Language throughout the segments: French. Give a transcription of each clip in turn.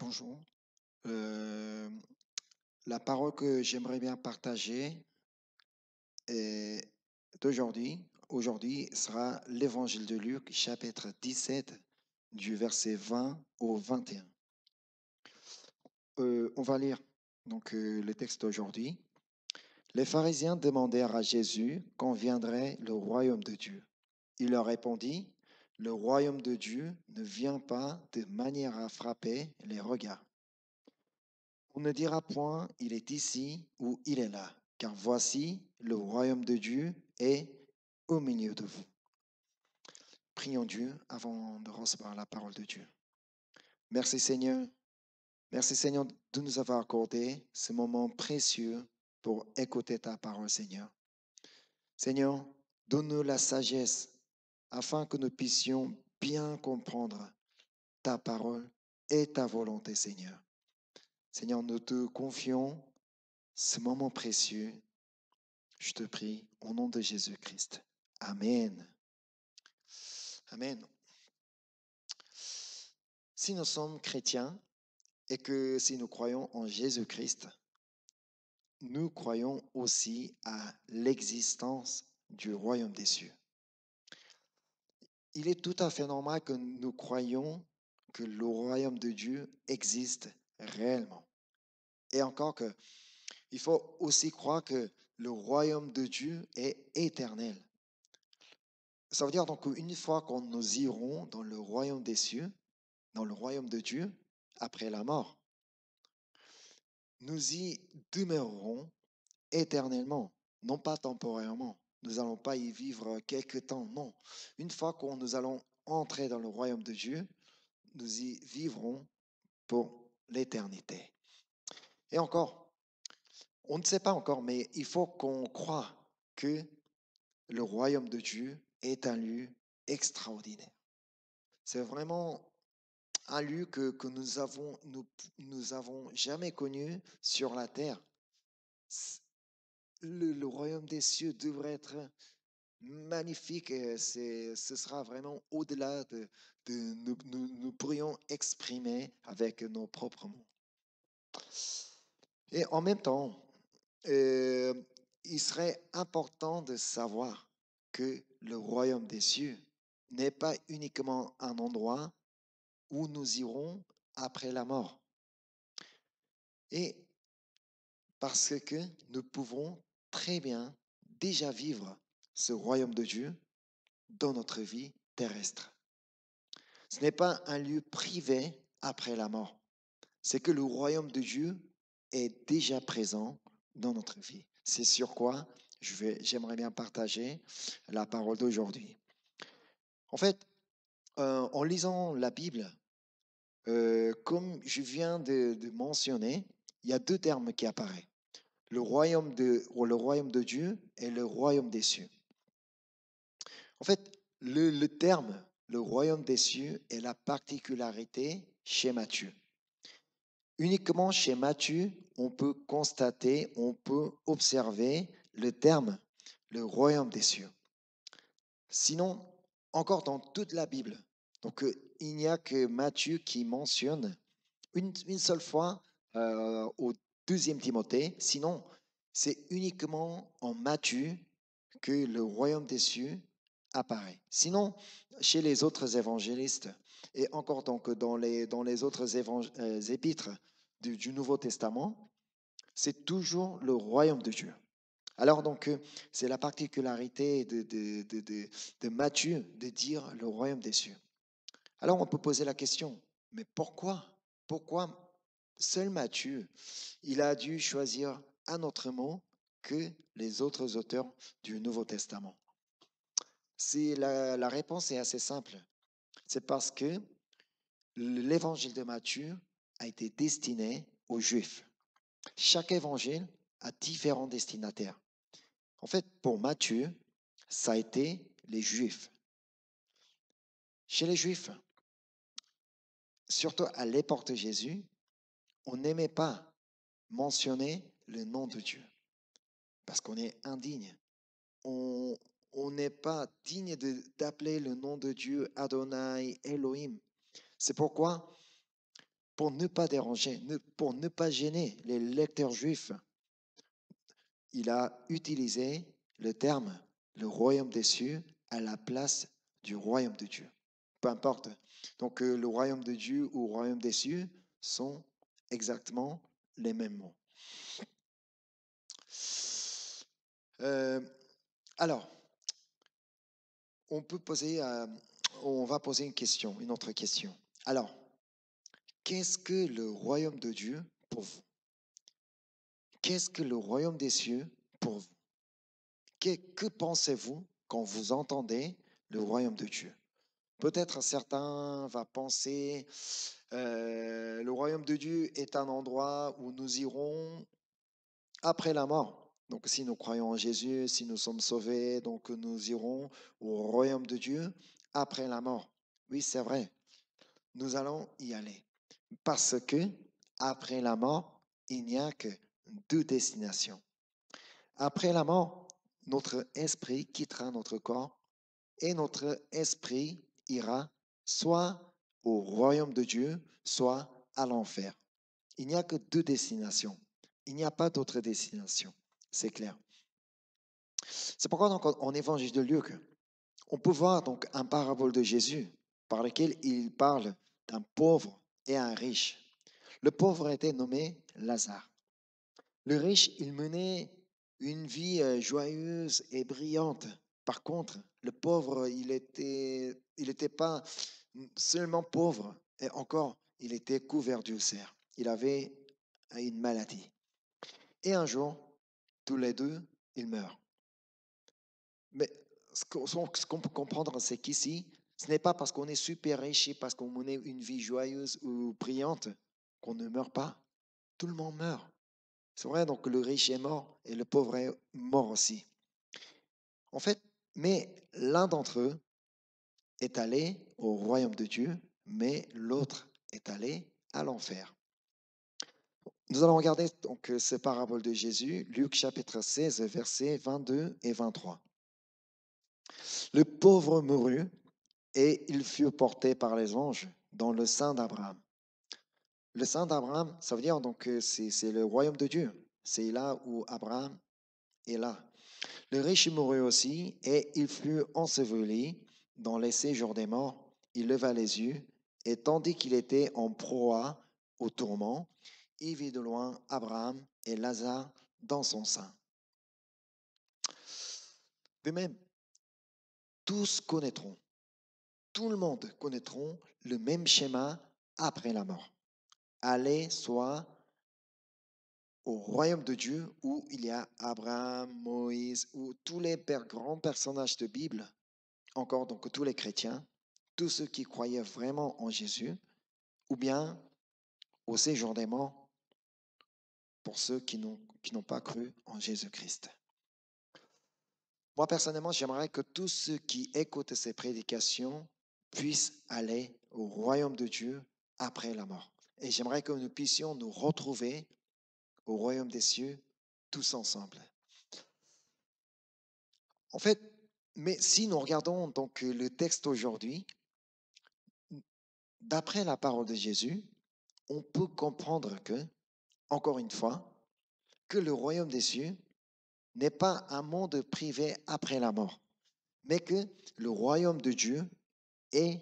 Bonjour. Euh, la parole que j'aimerais bien partager est aujourd'hui sera l'Évangile de Luc, chapitre 17, du verset 20 au 21. On va lire le texte d'aujourd'hui. Les pharisiens demandèrent à Jésus quand viendrait le royaume de Dieu. Il leur répondit, le royaume de Dieu ne vient pas de manière à frapper les regards. On ne dira point, il est ici ou il est là, car voici, le royaume de Dieu est au milieu de vous. Prions Dieu avant de recevoir la parole de Dieu. Merci Seigneur. Merci Seigneur de nous avoir accordé ce moment précieux pour écouter ta parole, Seigneur. Seigneur, donne-nous la sagesse afin que nous puissions bien comprendre ta parole et ta volonté, Seigneur. Seigneur, nous te confions ce moment précieux. Je te prie au nom de Jésus-Christ. Amen. Amen. Si nous sommes chrétiens et que si nous croyons en Jésus-Christ, nous croyons aussi à l'existence du royaume des cieux. Il est tout à fait normal que nous croyions que le royaume de Dieu existe réellement. Et encore que, il faut aussi croire que le royaume de Dieu est éternel. Ça veut dire donc qu'une fois que nous irons dans le royaume des cieux, dans le royaume de Dieu, après la mort, nous y demeurerons éternellement, non pas temporairement. Nous n'allons pas y vivre quelque temps, non. Une fois que nous allons entrer dans le royaume de Dieu, nous y vivrons pour l'éternité. Et encore, on ne sait pas encore, mais il faut qu'on croie que le royaume de Dieu est un lieu extraordinaire. C'est vraiment un lieu que nous avons jamais connu sur la terre. Le royaume des cieux devrait être magnifique et ce sera vraiment au-delà de nous pourrions exprimer avec nos propres mots. Et en même temps, euh, il serait important de savoir que le royaume des cieux n'est pas uniquement un endroit où nous irons après la mort. Et parce que nous pouvons très bien déjà vivre ce royaume de Dieu dans notre vie terrestre. Ce n'est pas un lieu privé après la mort. C'est que le royaume de Dieu est déjà présent dans notre vie. C'est sur quoi j'aimerais bien partager la parole d'aujourd'hui. En fait, en lisant la Bible, comme je viens de mentionner, il y a deux termes qui apparaissent. Le royaume de Dieu et le royaume des cieux. En fait, le terme, le royaume des cieux, est la particularité chez Matthieu. Uniquement chez Matthieu, on peut constater, on peut observer le terme, le royaume des cieux. Sinon, encore dans toute la Bible, donc il n'y a que Matthieu qui mentionne une seule fois au 2e Timothée, sinon c'est uniquement en Matthieu que le royaume des cieux apparaît. Sinon, chez les autres évangélistes, et encore donc dans les autres épîtres du Nouveau Testament, c'est toujours le royaume de Dieu. Alors donc, c'est la particularité de Matthieu de dire le royaume des cieux. Alors on peut poser la question, mais pourquoi? Pourquoi seul Matthieu, il a dû choisir un autre mot que les autres auteurs du Nouveau Testament? La réponse est assez simple. C'est parce que l'évangile de Matthieu a été destiné aux Juifs. Chaque évangile a différents destinataires. En fait, pour Matthieu, ça a été les Juifs. Chez les Juifs, surtout à l'époque de Jésus, on n'aimait pas mentionner le nom de Dieu parce qu'on est indigne. On n'est pas digne d'appeler le nom de Dieu Adonai, Elohim. C'est pourquoi pour ne pas déranger, pour ne pas gêner les lecteurs juifs, il a utilisé le terme le royaume des cieux à la place du royaume de Dieu. Peu importe. Donc le royaume de Dieu ou le royaume des cieux sont exactement les mêmes mots. Euh, alors, on va poser une autre question. Alors, qu'est-ce que le royaume de Dieu pour vous? Qu'est-ce que le royaume des cieux pour vous? Que pensez-vous quand vous entendez le royaume de Dieu? Peut-être certains vont penser, le royaume de Dieu est un endroit où nous irons après la mort. Donc si nous croyons en Jésus, si nous sommes sauvés, donc nous irons au royaume de Dieu après la mort. Oui, c'est vrai, nous allons y aller. Parce que après la mort, il n'y a que deux destinations. Après la mort, notre esprit quittera notre corps et notre esprit ira soit au royaume de Dieu, soit à l'enfer. Il n'y a que deux destinations. Il n'y a pas d'autre destination. C'est clair. C'est pourquoi donc en évangile de Luc, on peut voir donc un parabole de Jésus par lequel il parle d'un pauvre et un riche. Le pauvre était nommé Lazare. Le riche, il menait une vie joyeuse et brillante. Par contre, le pauvre, il était pas seulement pauvre, et encore, il était couvert d'ulcères. Il avait une maladie. Et un jour, tous les deux, ils meurent. Mais ce qu'on peut comprendre, c'est qu'ici, ce n'est pas parce qu'on est super riche et parce qu'on menait une vie joyeuse ou brillante qu'on ne meurt pas. Tout le monde meurt. C'est vrai, donc le riche est mort et le pauvre est mort aussi. En fait, mais l'un d'entre eux est allé au royaume de Dieu, mais l'autre est allé à l'enfer. Nous allons regarder donc ces paraboles de Jésus, Luc chapitre 16, versets 22 et 23. Le pauvre mourut et il fut porté par les anges dans le sein d'Abraham. Le sein d'Abraham, ça veut dire donc que c'est le royaume de Dieu. C'est là où Abraham est là. Le riche mourut aussi et il fut enseveli dans les séjours des morts. Il leva les yeux et tandis qu'il était en proie au tourment, il vit de loin Abraham et Lazare dans son sein. De même, tous connaîtront, tout le monde connaîtront le même schéma après la mort. Aller soit au royaume de Dieu où il y a Abraham, Moïse, ou tous les grands personnages de Bible, encore donc tous les chrétiens, tous ceux qui croyaient vraiment en Jésus, ou bien au séjour des morts pour ceux qui n'ont pas cru en Jésus-Christ. Moi, personnellement, j'aimerais que tous ceux qui écoutent ces prédications puissent aller au royaume de Dieu après la mort. Et j'aimerais que nous puissions nous retrouver au royaume des cieux tous ensemble. En fait, mais si nous regardons donc le texte aujourd'hui, d'après la parole de Jésus, on peut comprendre que, encore une fois, que le royaume des cieux n'est pas un monde privé après la mort, mais que le royaume de Dieu est,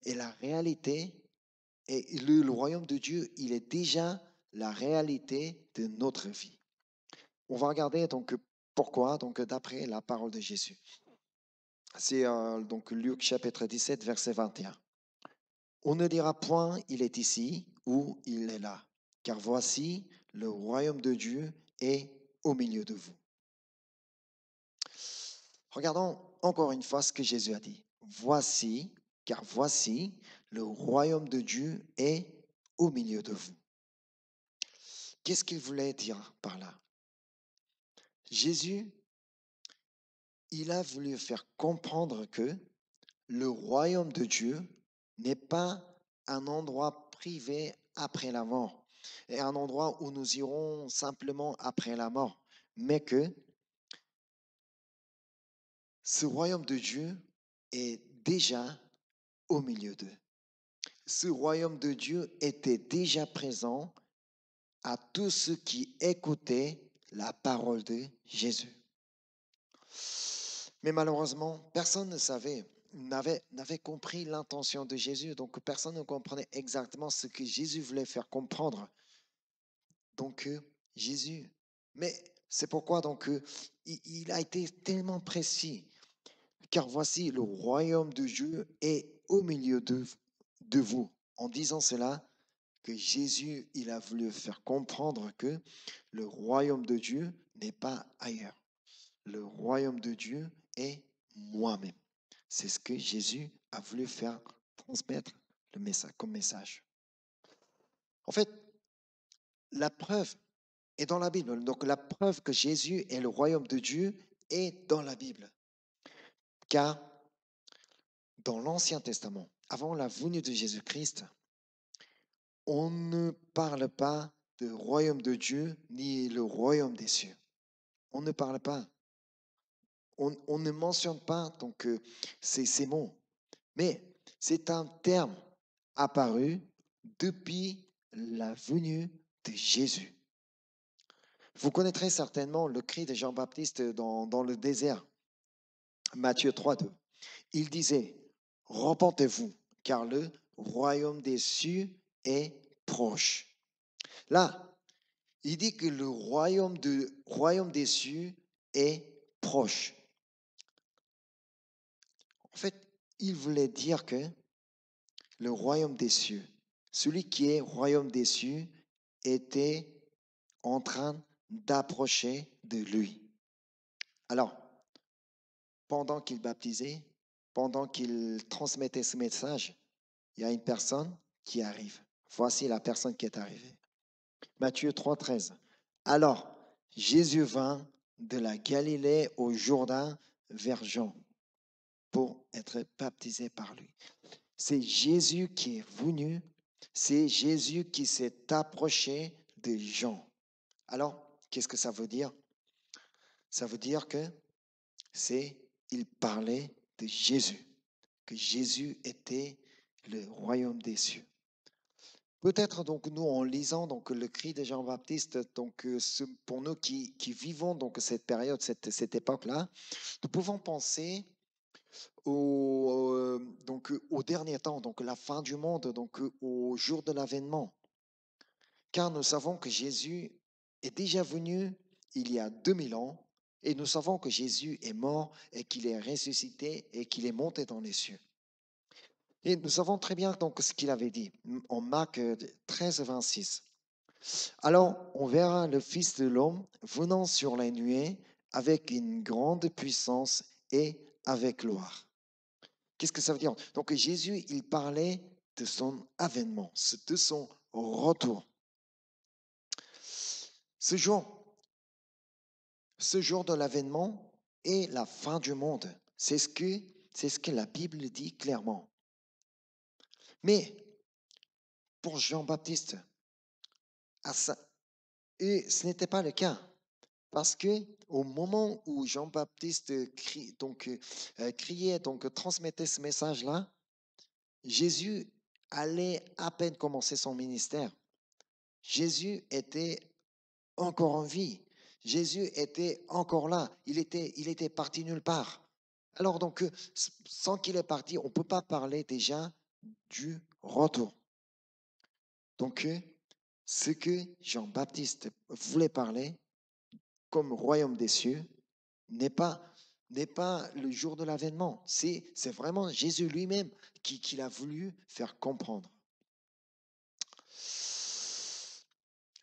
est la réalité, et le royaume de Dieu, il est déjà la réalité de notre vie. On va regarder donc pourquoi, donc d'après la parole de Jésus. C'est donc Luc chapitre 17, verset 21. On ne dira point, il est ici ou il est là, car voici, le royaume de Dieu est au milieu de vous. Regardons encore une fois ce que Jésus a dit. Voici, car voici, le royaume de Dieu est au milieu de vous. Qu'est-ce qu'il voulait dire par là? Jésus, il a voulu faire comprendre que le royaume de Dieu n'est pas un endroit privé après la mort, et un endroit où nous irons simplement après la mort, mais que ce royaume de Dieu est déjà au milieu d'eux. ce royaume de Dieu était déjà présent à tous ceux qui écoutaient la parole de Jésus. Mais malheureusement, personne ne savait, n'avait compris l'intention de Jésus. Donc, personne ne comprenait exactement ce que Jésus voulait faire comprendre. Donc, Jésus. Mais c'est pourquoi donc, il a été tellement précis. Car voici, le royaume de Dieu est au milieu de vous. En disant cela, que Jésus, il a voulu faire comprendre que le royaume de Dieu n'est pas ailleurs. Le royaume de Dieu est moi-même. C'est ce que Jésus a voulu faire transmettre le message, comme message. En fait, la preuve est dans la Bible. Donc la preuve que Jésus est le royaume de Dieu est dans la Bible. Car dans l'Ancien Testament, avant la venue de Jésus-Christ, on ne parle pas de royaume de Dieu ni le royaume des cieux. On ne parle pas. On ne mentionne pas donc ces mots. Mais c'est un terme apparu depuis la venue de Jésus. Vous connaîtrez certainement le cri de Jean-Baptiste dans le désert. Matthieu 3:2. Il disait, repentez-vous, car le royaume des cieux est proche. Là, il dit que le royaume des cieux est proche. En fait, il voulait dire que le royaume des cieux, celui qui est royaume des cieux, était en train d'approcher de lui. Alors, pendant qu'il baptisait, pendant qu'il transmettait ce message, il y a une personne qui arrive. Voici la personne qui est arrivée. Matthieu 3:13. Alors, Jésus vint de la Galilée au Jourdain vers Jean pour être baptisé par lui. C'est Jésus qui est venu, c'est Jésus qui s'est approché de Jean. Alors, qu'est-ce que ça veut dire? Ça veut dire que il parlait de Jésus, que Jésus était le royaume des cieux. Peut-être donc nous en lisant donc le cri de Jean-Baptiste, donc pour nous qui vivons donc cette période, cette époque-là, nous pouvons penser donc au dernier temps, donc la fin du monde, donc au jour de l'avènement. Car nous savons que Jésus est déjà venu il y a 2000 ans et nous savons que Jésus est mort et qu'il est ressuscité et qu'il est monté dans les cieux. Et nous savons très bien donc ce qu'il avait dit en Marc 13, 26. Alors on verra le Fils de l'homme venant sur les nuées avec une grande puissance et avec gloire. Qu'est-ce que ça veut dire? Donc Jésus, il parlait de son avènement, de son retour. Ce jour de l'avènement est la fin du monde. C'est ce que la Bible dit clairement. Mais pour Jean-Baptiste, et ce n'était pas le cas. Parce que au moment où Jean-Baptiste criait, donc transmettait ce message-là, Jésus allait à peine commencer son ministère. Jésus était encore en vie. Jésus était encore là. Il était parti nulle part. Alors donc, sans qu'il est parti, on ne peut pas parler déjà du retour. Donc, ce que Jean-Baptiste voulait parler comme royaume des cieux n'est pas le jour de l'avènement. C'est vraiment Jésus lui-même qui l'a voulu faire comprendre.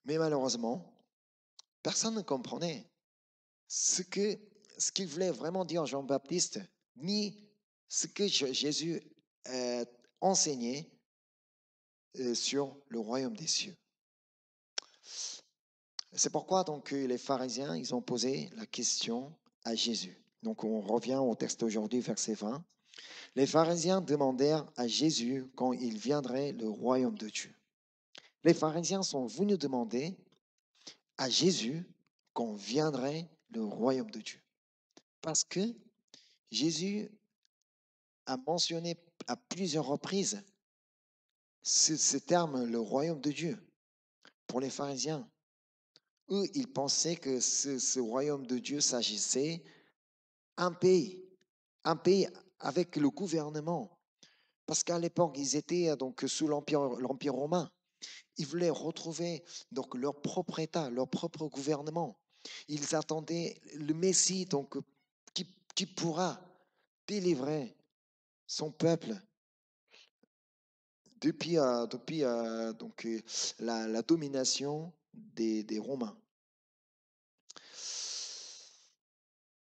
Mais malheureusement, personne ne comprenait ce qu'il voulait vraiment dire Jean-Baptiste, ni ce que Jésus enseignait sur le royaume des cieux. C'est pourquoi donc les pharisiens, ils ont posé la question à Jésus. Donc on revient au texte d'aujourd'hui, verset 20. Les pharisiens demandèrent à Jésus quand il viendrait le royaume de Dieu. Les pharisiens sont venus demander à Jésus quand viendrait le royaume de Dieu. Parce que Jésus a mentionné à plusieurs reprises ce terme, le royaume de Dieu, pour les pharisiens. Eux, ils pensaient que ce royaume de Dieu s'agissait d'un un pays avec le gouvernement. Parce qu'à l'époque, ils étaient donc sous l'Empire romain. Ils voulaient retrouver donc leur propre État, leur propre gouvernement. Ils attendaient le Messie donc, qui pourra délivrer son peuple depuis donc, la domination des Romains.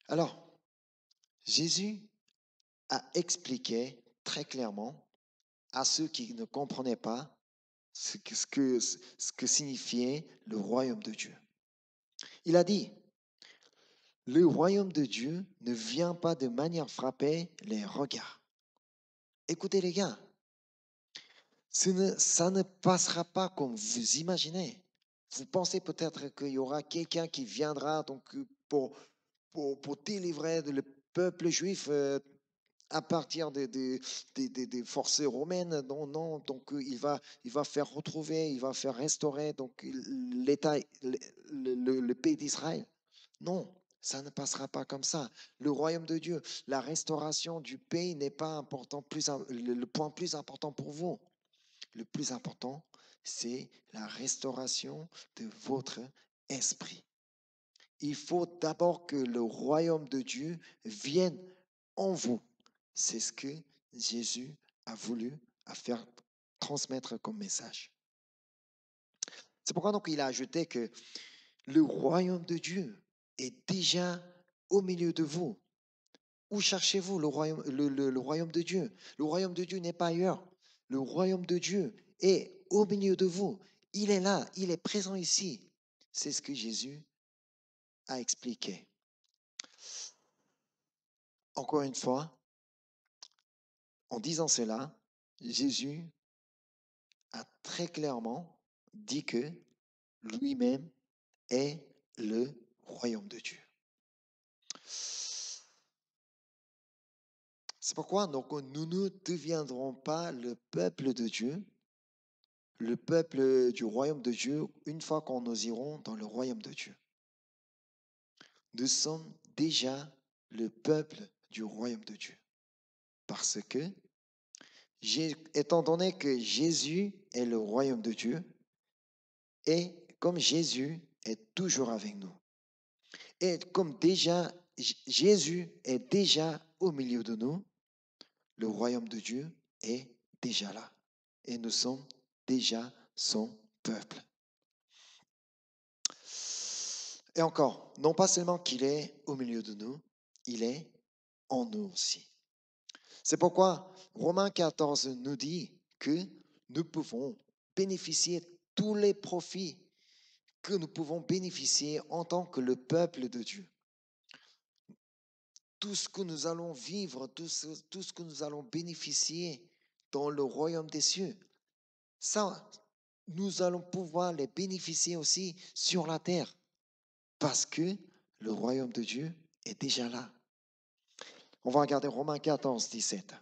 Alors, Jésus a expliqué très clairement à ceux qui ne comprenaient pas ce que signifiait le royaume de Dieu. Il a dit, le royaume de Dieu ne vient pas de manière frapper les regards. Écoutez les gars, ça ne passera pas comme vous imaginez. Vous pensez peut-être qu'il y aura quelqu'un qui viendra donc pour délivrer le peuple juif à partir des forces romaines. Non, non, donc il va faire retrouver, il va faire restaurer donc l'État, le pays d'Israël. Non, ça ne passera pas comme ça. Le royaume de Dieu, la restauration du pays n'est pas important, le point plus important pour vous. Le plus important, c'est la restauration de votre esprit. Il faut d'abord que le royaume de Dieu vienne en vous. C'est ce que Jésus a voulu faire transmettre comme message. C'est pourquoi donc il a ajouté que le royaume de Dieu est déjà au milieu de vous. Où cherchez-vous le royaume de Dieu? Le royaume de Dieu n'est pas ailleurs. Le royaume de Dieu est au milieu de vous. Il est là, il est présent ici. C'est ce que Jésus a expliqué. Encore une fois, en disant cela, Jésus a très clairement dit que lui-même est le royaume de Dieu. C'est pourquoi donc, nous ne deviendrons pas le peuple de Dieu, le peuple du royaume de Dieu, une fois qu'on nous irons dans le royaume de Dieu. Nous sommes déjà le peuple du royaume de Dieu. Parce que, étant donné que Jésus est le royaume de Dieu, et comme Jésus est toujours avec nous, et comme déjà Jésus est déjà au milieu de nous, le royaume de Dieu est déjà là. Et nous sommes déjà son peuple. Et encore, non pas seulement qu'il est au milieu de nous, il est en nous aussi. C'est pourquoi Romains 14 nous dit que nous pouvons bénéficier tous les profits que nous pouvons bénéficier en tant que le peuple de Dieu. Tout ce que nous allons vivre, tout ce que nous allons bénéficier dans le royaume des cieux, ça, nous allons pouvoir les bénéficier aussi sur la terre parce que le royaume de Dieu est déjà là. On va regarder Romains 14, 17.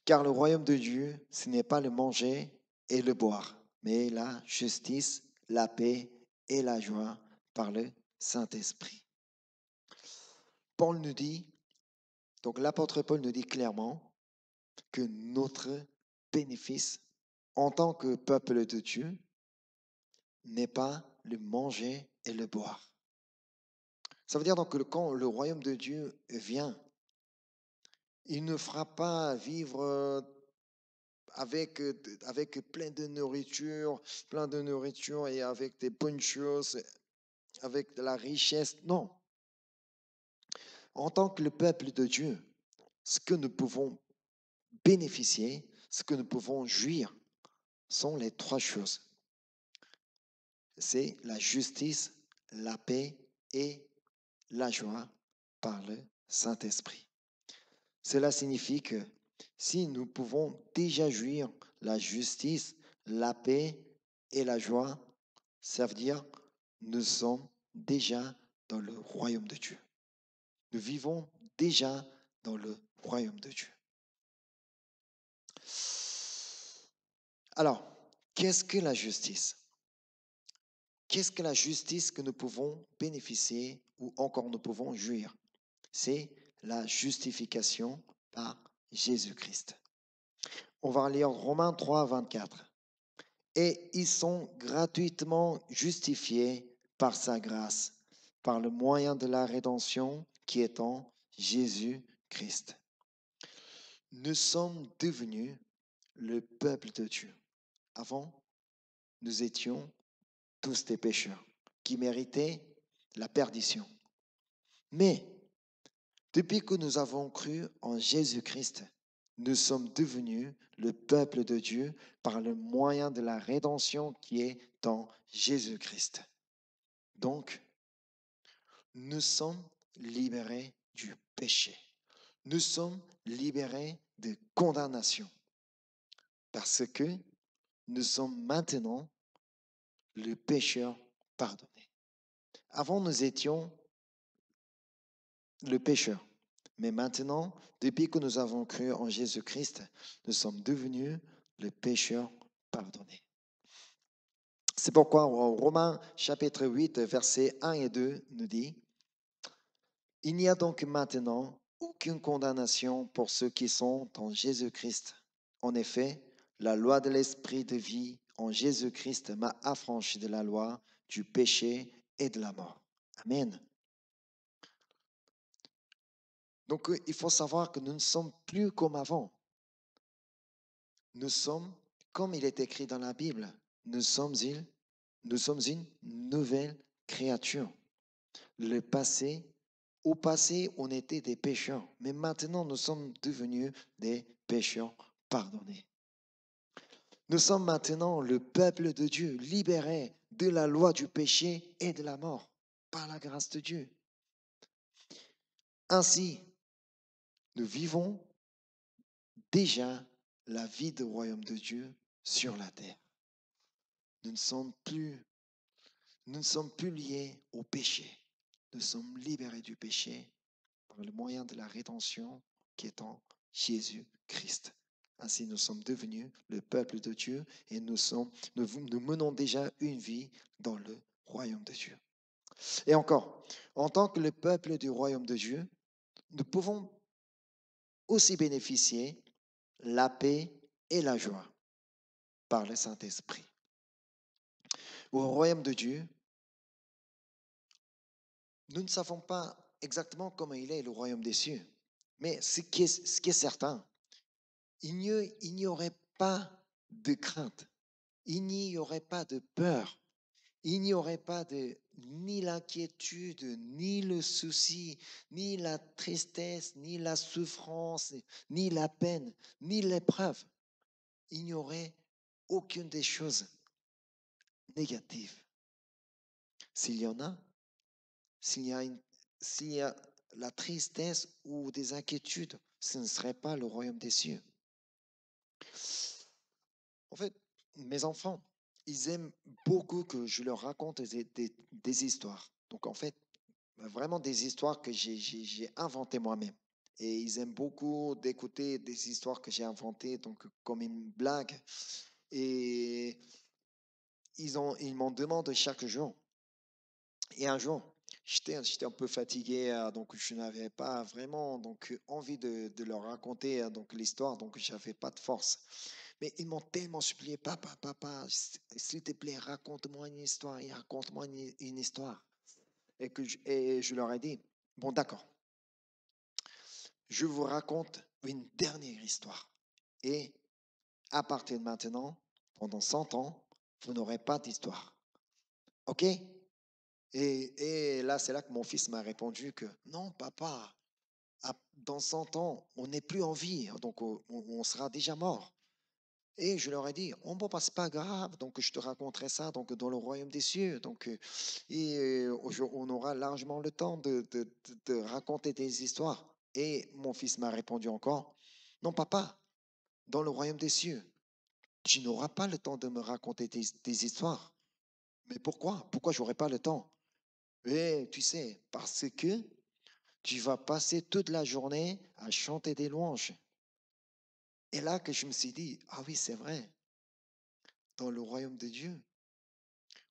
Car le royaume de Dieu, ce n'est pas le manger et le boire, mais la justice, la paix et la joie par le Saint-Esprit. Paul nous dit, donc l'apôtre Paul nous dit clairement que notre bénéfice en tant que peuple de Dieu n'est pas le manger et le boire. Ça veut dire donc que quand le royaume de Dieu vient, il ne fera pas vivre avec plein de nourriture et avec des bonnes choses, avec de la richesse. Non. En tant que le peuple de Dieu, ce que nous pouvons bénéficier, ce que nous pouvons jouir, sont les trois choses. C'est la justice, la paix et la joie par le Saint-Esprit. Cela signifie que si nous pouvons déjà jouir la justice, la paix et la joie, ça veut dire nous sommes déjà dans le royaume de Dieu. Nous vivons déjà dans le royaume de Dieu. Alors, qu'est-ce que la justice? Qu'est-ce que la justice que nous pouvons bénéficier ou encore nous pouvons jouir? C'est la justification par Jésus-Christ. On va lire Romains 3, 24. Et ils sont gratuitement justifiés par sa grâce, par le moyen de la rédemption qui est en Jésus-Christ. Nous sommes devenus le peuple de Dieu. Avant, nous étions tous des pécheurs qui méritaient la perdition. Mais depuis que nous avons cru en Jésus-Christ, nous sommes devenus le peuple de Dieu par le moyen de la rédemption qui est en Jésus-Christ. Donc, nous sommes libérés du péché. Nous sommes libérés de condamnation parce que nous sommes maintenant le pécheur pardonné. Avant, nous étions le pécheur. Mais maintenant, depuis que nous avons cru en Jésus-Christ, nous sommes devenus le pécheur pardonné. C'est pourquoi Romains chapitre 8, versets 1 et 2 nous dit, il n'y a donc maintenant aucune condamnation pour ceux qui sont en Jésus-Christ. En effet, la loi de l'esprit de vie en Jésus-Christ m'a affranchi de la loi du péché et de la mort. Amen. Donc, il faut savoir que nous ne sommes plus comme avant. Nous sommes, comme il est écrit dans la Bible, nous sommes une nouvelle créature. Au passé, on était des pécheurs, mais maintenant, nous sommes devenus des pécheurs pardonnés. Nous sommes maintenant le peuple de Dieu, libéré de la loi du péché et de la mort, par la grâce de Dieu. Ainsi, nous vivons déjà la vie du royaume de Dieu sur la terre. Nous ne sommes plus liés au péché. Nous sommes libérés du péché par le moyen de la rédemption qui est en Jésus-Christ. Ainsi, nous sommes devenus le peuple de Dieu et nous menons déjà une vie dans le royaume de Dieu. Et encore, en tant que le peuple du royaume de Dieu, nous pouvons aussi bénéficier la paix et la joie par le Saint-Esprit. Au royaume de Dieu, nous ne savons pas exactement comment il est le royaume des cieux, mais ce qui est certain, il n'y aurait pas de crainte, il n'y aurait pas de peur, il n'y aurait pas ni l'inquiétude, ni le souci, ni la tristesse, ni la souffrance, ni la peine, ni l'épreuve. Il n'y aurait aucune des choses négatives. S'il y en a, s'il y a la tristesse ou des inquiétudes, ce ne serait pas le royaume des cieux. En fait, mes enfants, ils aiment beaucoup que je leur raconte des histoires. Donc, en fait, vraiment des histoires que j'ai inventées moi-même. Et ils aiment beaucoup d'écouter des histoires que j'ai inventées, donc comme une blague. Et ils m'en demandent chaque jour. Et un jour, j'étais un peu fatigué, donc je n'avais pas vraiment envie de leur raconter donc l'histoire, donc j'avais pas de force. Mais ils m'ont tellement supplié, papa, s'il te plaît, raconte-moi une histoire, et raconte-moi une histoire. Et je leur ai dit, bon d'accord, je vous raconte une dernière histoire. Et à partir de maintenant, pendant 100 ans, vous n'aurez pas d'histoire. OK? Et là, c'est là que mon fils m'a répondu que non, papa, dans 100 ans, on n'est plus en vie, donc on sera déjà mort. Et je leur ai dit, oh bon, bah, c'est pas grave, donc je te raconterai ça donc, dans le royaume des cieux. On aura largement le temps de raconter des histoires. Et mon fils m'a répondu encore, non, papa, dans le royaume des cieux, tu n'auras pas le temps de me raconter des histoires. Mais pourquoi? Pourquoi j'aurai pas le temps? Et tu sais, parce que tu vas passer toute la journée à chanter des louanges. Et là que je me suis dit, ah oui, c'est vrai. dans le royaume de Dieu.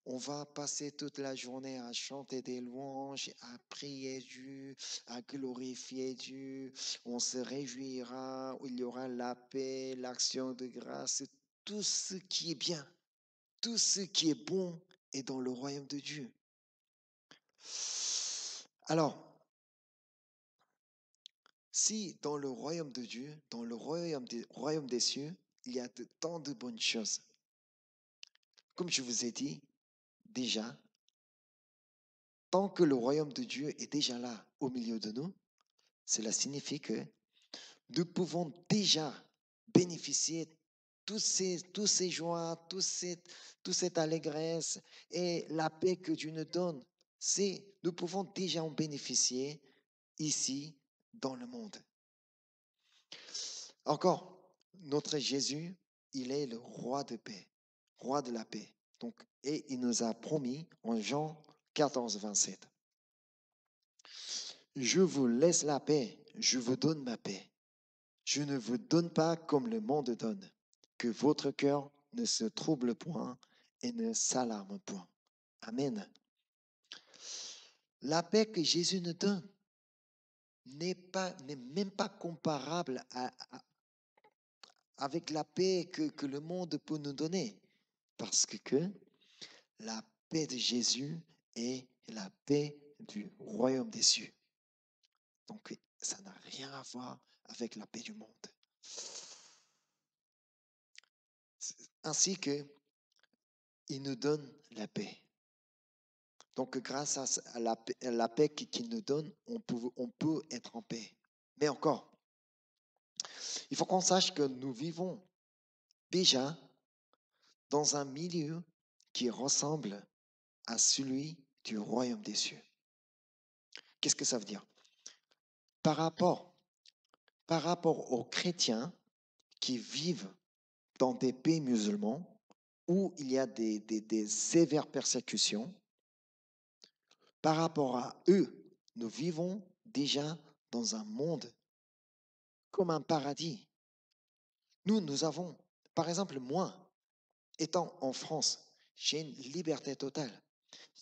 On va passer toute la journée à chanter des louanges, à prier Dieu, à glorifier Dieu. On se réjouira, il y aura la paix, l'action de grâce, tout ce qui est bien, tout ce qui est bon est dans le royaume de Dieu. Alors, si dans le royaume de Dieu, dans le royaume des cieux, il y a tant de bonnes choses, comme je vous ai dit déjà, tant que le royaume de Dieu est déjà là au milieu de nous, cela signifie que nous pouvons déjà bénéficier tous ces joies, toute cette allégresse et la paix que Dieu nous donne. Nous pouvons déjà en bénéficier ici dans le monde. Encore, notre Jésus, il est le roi de paix, roi de la paix. Donc, et il nous a promis en Jean 14, 27, je vous laisse la paix, je vous donne ma paix. Je ne vous donne pas comme le monde donne, que votre cœur ne se trouble point et ne s'alarme point. Amen. La paix que Jésus nous donne n'est même pas comparable avec la paix que le monde peut nous donner. Parce que la paix de Jésus est la paix du royaume des cieux. Donc, ça n'a rien à voir avec la paix du monde. Ainsi que il nous donne la paix. Donc, grâce à la paix qu'il nous donne, on peut être en paix. Mais encore, il faut qu'on sache que nous vivons déjà dans un milieu qui ressemble à celui du royaume des cieux. Qu'est-ce que ça veut dire? Par rapport aux chrétiens qui vivent dans des pays musulmans où il y a des sévères persécutions, par rapport à eux, nous vivons déjà dans un monde comme un paradis. Nous avons, par exemple, moi, étant en France, j'ai une liberté totale.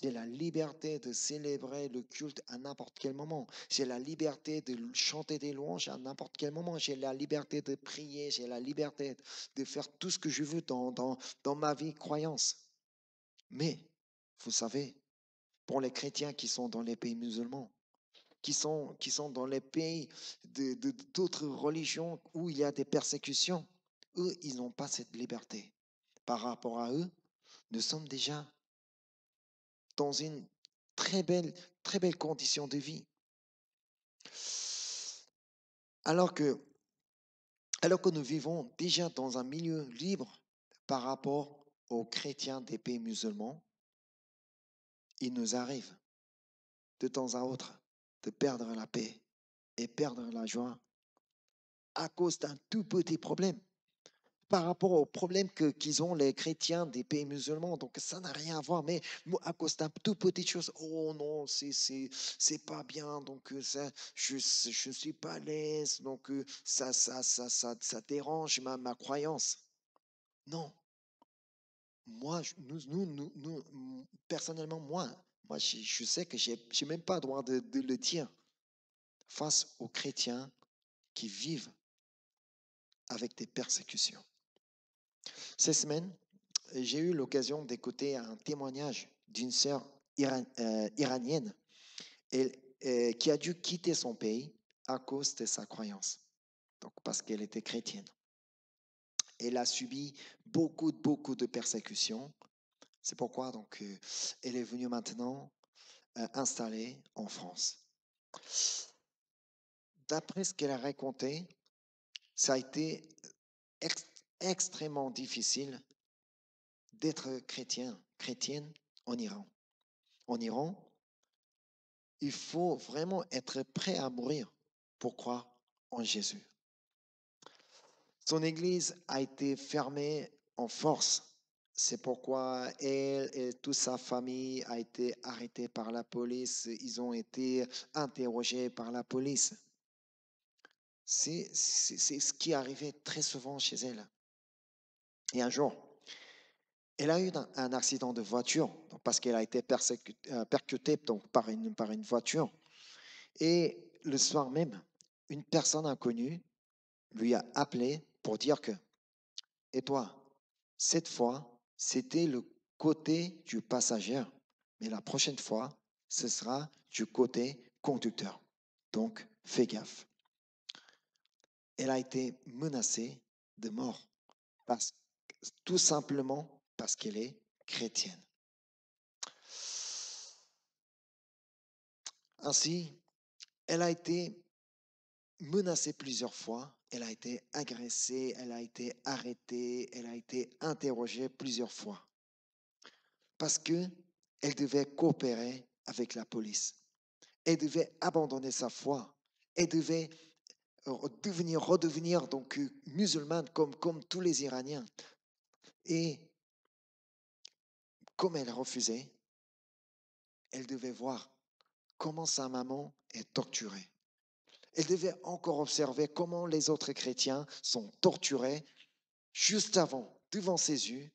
J'ai la liberté de célébrer le culte à n'importe quel moment. J'ai la liberté de chanter des louanges à n'importe quel moment. J'ai la liberté de prier. J'ai la liberté de faire tout ce que je veux dans ma vie croyance. Mais, vous savez, pour les chrétiens qui sont dans les pays musulmans, qui sont dans les pays d'autres religions où il y a des persécutions, eux, ils n'ont pas cette liberté. Par rapport à eux, nous sommes déjà dans une très belle condition de vie. Alors que, alors que nous vivons déjà dans un milieu libre par rapport aux chrétiens des pays musulmans, il nous arrive de temps à autre de perdre la paix et perdre la joie à cause d'un tout petit problème par rapport aux problèmes qu'ils ont les chrétiens des pays musulmans. Donc, ça n'a rien à voir. Mais à cause d'un tout petit chose, oh non, c'est pas bien. Donc, ça, je suis pas à l'aise. Donc, ça dérange ma croyance. Non. Moi, personnellement, moi je sais que j'ai même pas le droit de le dire face aux chrétiens qui vivent avec des persécutions. Ces semaines, j'ai eu l'occasion d'écouter un témoignage d'une sœur iranienne qui a dû quitter son pays à cause de sa croyance, donc parce qu'elle était chrétienne. Elle a subi beaucoup de persécutions. C'est pourquoi donc elle est venue maintenant installée en France. D'après ce qu'elle a raconté, ça a été extrêmement difficile d'être chrétienne en Iran. En Iran, il faut vraiment être prêt à mourir pour croire en Jésus. Son église a été fermée en force. C'est pourquoi elle et toute sa famille a été arrêtés par la police. Ils ont été interrogés par la police. C'est ce qui arrivait très souvent chez elle. Et un jour, Elle a eu un accident de voiture donc, parce qu'elle a été percutée donc, par une voiture. Et le soir même, une personne inconnue lui a appelé pour dire que, et toi, cette fois, c'était le côté du passager, mais la prochaine fois, ce sera du côté conducteur. Donc, fais gaffe. Elle a été menacée de mort parce, tout simplement parce qu'elle est chrétienne. Ainsi, elle a été menacée plusieurs fois, elle a été agressée, elle a été arrêtée, elle a été interrogée plusieurs fois parce que elle devait coopérer avec la police. Elle devait abandonner sa foi. Elle devait redevenir donc musulmane comme tous les Iraniens. Et comme elle refusait, elle devait voir comment sa maman est torturée. Elle devait encore observer comment les autres chrétiens sont torturés juste avant, devant ses yeux.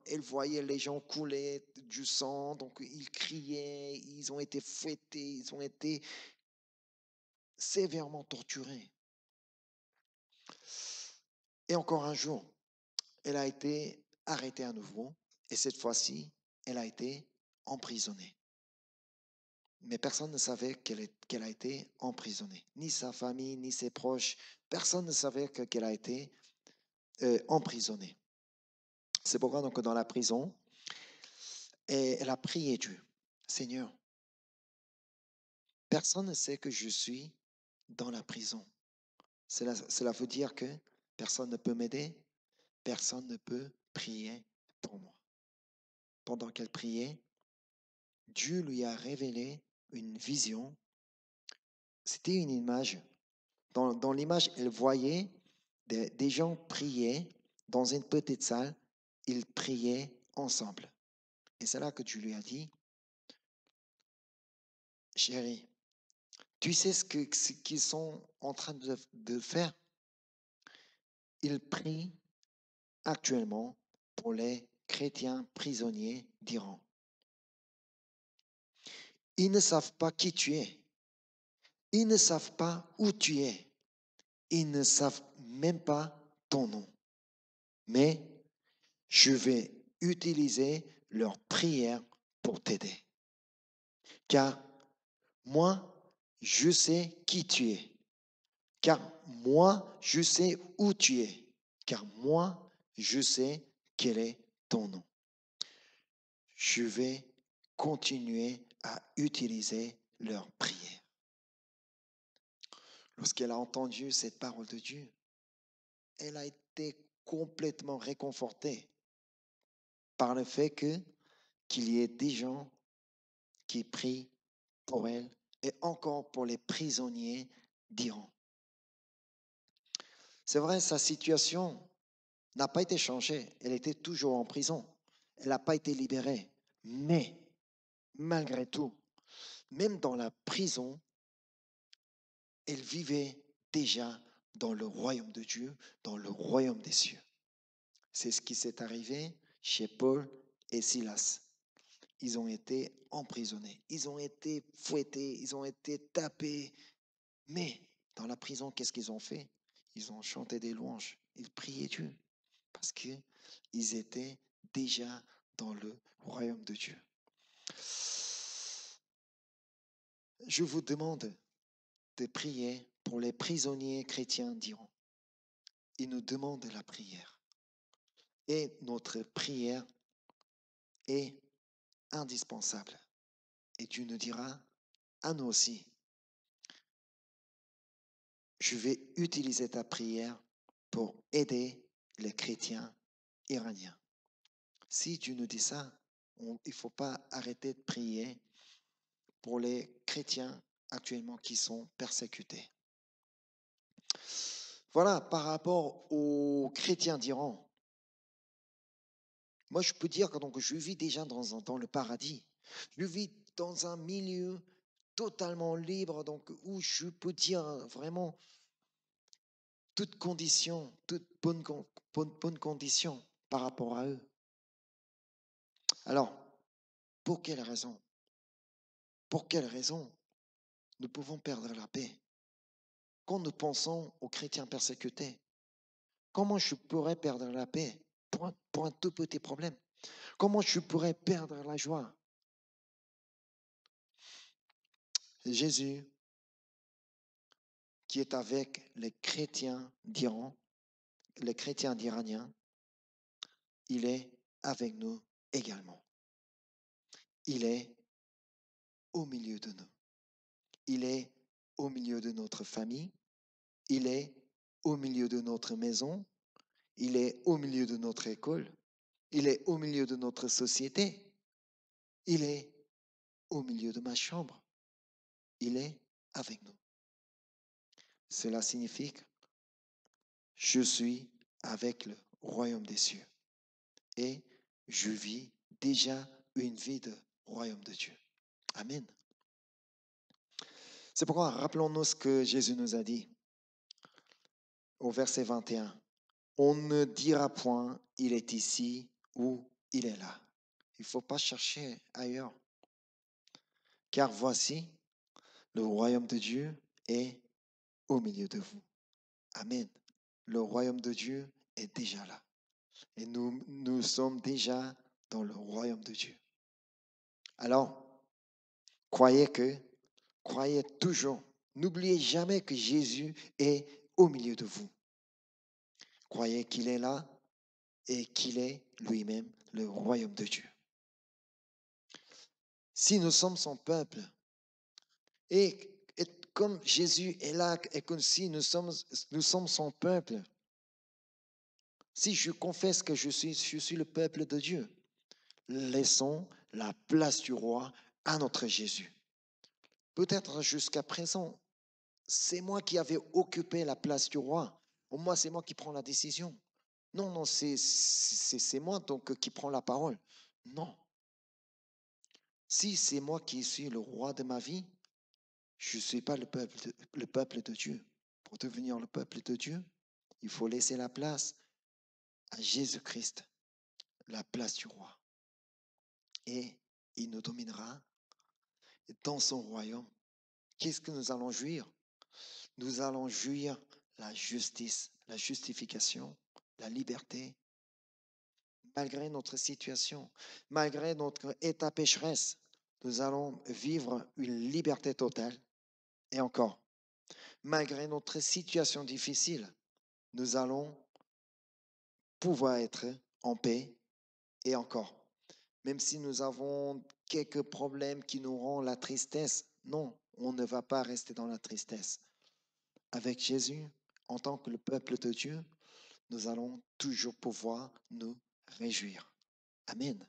Elle voyait les gens couler du sang, donc ils criaient, ils ont été fouettés, ils ont été sévèrement torturés. Et encore un jour, elle a été arrêtée à nouveau, et cette fois-ci, elle a été emprisonnée. Mais personne ne savait qu'elle a été emprisonnée. Ni sa famille, ni ses proches. Personne ne savait qu'elle a été emprisonnée. C'est pourquoi donc dans la prison, elle a prié Dieu. Seigneur, personne ne sait que je suis dans la prison. Cela veut dire que personne ne peut m'aider, personne ne peut prier pour moi. Pendant qu'elle priait, Dieu lui a révélé une vision. C'était une image. Dans l'image, elle voyait des gens prier dans une petite salle. Ils priaient ensemble. Et c'est là que Dieu lui a dit, chérie, tu sais ce qu'ils sont en train de faire? Ils prient actuellement pour les chrétiens prisonniers d'Iran. Ils ne savent pas qui tu es. Ils ne savent pas où tu es. Ils ne savent même pas ton nom. Mais je vais utiliser leur prière pour t'aider. Car moi, je sais qui tu es. Car moi, je sais où tu es. Car moi, je sais quel est ton nom. Je vais continuer à utiliser leur prière. Lorsqu'elle a entendu cette parole de Dieu, elle a été complètement réconfortée par le fait qu'il y ait des gens qui prient pour elle et encore pour les prisonniers d'Iran. C'est vrai, sa situation n'a pas été changée. Elle était toujours en prison. Elle n'a pas été libérée. Mais, malgré tout, même dans la prison, elle vivait déjà dans le royaume de Dieu, dans le royaume des cieux. C'est ce qui s'est arrivé chez Paul et Silas. Ils ont été emprisonnés, ils ont été fouettés, ils ont été tapés. Mais dans la prison, qu'est-ce qu'ils ont fait? Ils ont chanté des louanges, ils priaient Dieu parce qu'ils étaient déjà dans le royaume de Dieu. Je vous demande de prier pour les prisonniers chrétiens d'Iran. Ils nous demandent la prière. Et notre prière est indispensable. Et Dieu nous dira à nous aussi, je vais utiliser ta prière pour aider les chrétiens iraniens. Si Dieu nous dit ça, il ne faut pas arrêter de prier pour les chrétiens actuellement qui sont persécutés. Voilà, par rapport aux chrétiens d'Iran, moi je peux dire que donc, je vis déjà dans le paradis. Je vis dans un milieu totalement libre, donc où je peux dire vraiment toute condition, toute bonne condition par rapport à eux. Alors, pour quelle raison? Pour quelle raison nous pouvons perdre la paix? Quand nous pensons aux chrétiens persécutés, comment je pourrais perdre la paix pour un tout petit problème? Comment je pourrais perdre la joie? Jésus, qui est avec les chrétiens d'Iran, les chrétiens d'Iraniens, il est avec nous également. Il est au milieu de nous. Il est au milieu de notre famille. Il est au milieu de notre maison. Il est au milieu de notre école. Il est au milieu de notre société. Il est au milieu de ma chambre. Il est avec nous. Cela signifie que je suis avec le royaume des cieux et je vis déjà une vie de royaume de Dieu. Amen. C'est pourquoi rappelons-nous ce que Jésus nous a dit au verset 21. On ne dira point, il est ici ou il est là. Il ne faut pas chercher ailleurs. Car voici, le royaume de Dieu est au milieu de vous. Amen. Le royaume de Dieu est déjà là. Et nous sommes déjà dans le royaume de Dieu. Alors, croyez toujours, n'oubliez jamais que Jésus est au milieu de vous. Croyez qu'il est là et qu'il est lui-même le royaume de Dieu. Si nous sommes son peuple, et comme Jésus est là, et comme si nous sommes son peuple, si je confesse que je suis le peuple de Dieu, laissons la place du roi à notre Jésus. Peut-être jusqu'à présent, c'est moi qui avais occupé la place du roi. Au moins, c'est moi qui prends la décision. Non, c'est moi donc qui prends la parole. Non. Si c'est moi qui suis le roi de ma vie, je ne suis pas le peuple de Dieu. Pour devenir le peuple de Dieu, il faut laisser la place à Jésus-Christ, la place du roi. Et il nous dominera dans son royaume. Qu'est-ce que nous allons jouir? Nous allons jouir la justice, la justification, la liberté. Malgré notre situation, malgré notre état pécheresse, nous allons vivre une liberté totale. Et encore, malgré notre situation difficile, nous allons pouvoir être en paix. Et encore, même si nous avons quelques problèmes qui nous rendent la tristesse, non, on ne va pas rester dans la tristesse. Avec Jésus, en tant que le peuple de Dieu, nous allons toujours pouvoir nous réjouir. Amen.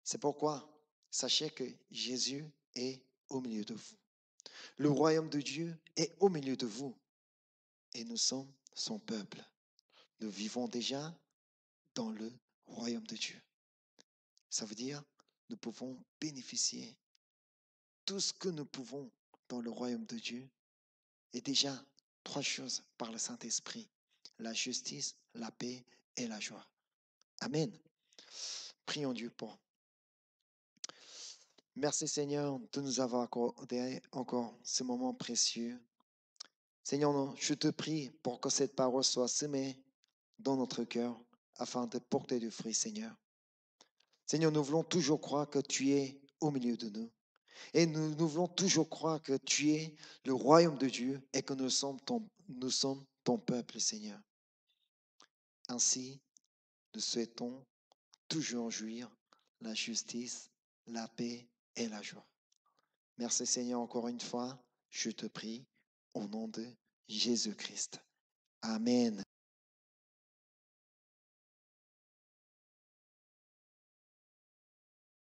C'est pourquoi, sachez que Jésus est au milieu de vous. Le royaume de Dieu est au milieu de vous. Et nous sommes son peuple. Nous vivons déjà dans le royaume de Dieu. Ça veut dire, nous pouvons bénéficier tout ce que nous pouvons dans le royaume de Dieu. Et déjà, 3 choses par le Saint-Esprit: la justice, la paix et la joie. Amen. Prions Dieu pour. Merci Seigneur de nous avoir accordé encore ce moment précieux. Seigneur, je te prie pour que cette parole soit semée dans notre cœur afin de porter du fruit, Seigneur. Seigneur, nous voulons toujours croire que tu es au milieu de nous. Et nous voulons toujours croire que tu es le royaume de Dieu et que nous sommes ton peuple, Seigneur. Ainsi, nous souhaitons toujours jouir la justice, la paix et la joie. Merci Seigneur encore une fois, je te prie au nom de Jésus-Christ. Amen.